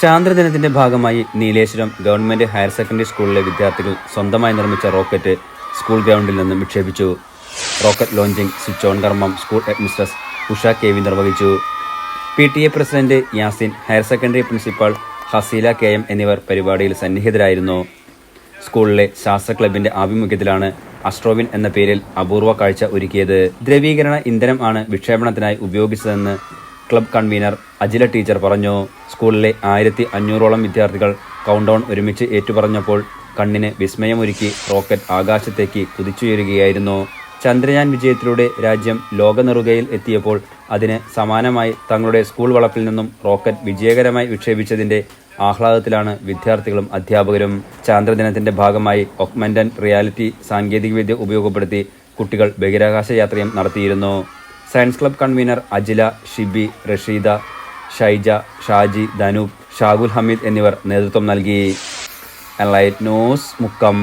ചാന്ദ്രദിനത്തിന്റെ ഭാഗമായി Nileshwaram government higher secondary സ്കൂളിലെ വിദ്യാർത്ഥികൾ സ്വന്തമായി നിർമ്മിച്ച റോക്കറ്റ് സ്കൂൾ ഗ്രൗണ്ടിൽ നിന്ന് വിക്ഷേപിച്ചു. റോക്കറ്റ് ലോഞ്ചിങ് സ്വിച്ച് ഓൺ കർമ്മം സ്കൂൾ ഹെഡ്മിസ്ട്രസ് ഉഷ KV നിർവഹിച്ചു. PTA president Yasin, higher secondary principal Haseela KM എന്നിവർ പരിപാടിയിൽ സന്നിഹിതരായിരുന്നു. സ്കൂളിലെ ശാസ്ത്ര ക്ലബിന്റെ ആഭിമുഖ്യത്തിലാണ് അസ്ട്രോവിൻ എന്ന പേരിൽ അപൂർവ കാഴ്ച ഒരുക്കിയത്. ദ്രവീകരണ ഇന്ധനം ആണ് വിക്ഷേപണത്തിനായി ഉപയോഗിച്ചതെന്ന് ക്ലബ് കൺവീനർ അജില ടീച്ചർ പറഞ്ഞു. സ്കൂളിലെ 1500ഓളം വിദ്യാർത്ഥികൾ കൗണ്ട് ഡൗൺ ഒരുമിച്ച് ഏറ്റുപറഞ്ഞപ്പോൾ കണ്ണിന് വിസ്മയമൊരുക്കി റോക്കറ്റ് ആകാശത്തേക്ക് കുതിച്ചുയരുകയായിരുന്നു. ചന്ദ്രയാൻ വിജയത്തിലൂടെ രാജ്യം ലോകനെറുകയിൽ എത്തിയപ്പോൾ അതിന് സമാനമായി തങ്ങളുടെ സ്കൂൾ വളപ്പിൽ നിന്നും റോക്കറ്റ് വിജയകരമായി വിക്ഷേപിച്ചതിന്റെ ആഹ്ലാദത്തിലാണ് വിദ്യാർത്ഥികളും അധ്യാപകരും. ചാന്ദ്രദിനത്തിന്റെ ഭാഗമായി ഓഗ്മെന്റഡ് റിയാലിറ്റി സാങ്കേതികവിദ്യ ഉപയോഗപ്പെടുത്തി കുട്ടികൾ ബഹിരാകാശ യാത്രയും നടത്തിയിരുന്നു. Science club convener Ajila, Shibi, Rasheeda, Shaija, Shaji, Dhanoop, Shagul Hameed എന്നിവർ നേതൃത്വം നൽകി. Enlight news, Mukkam.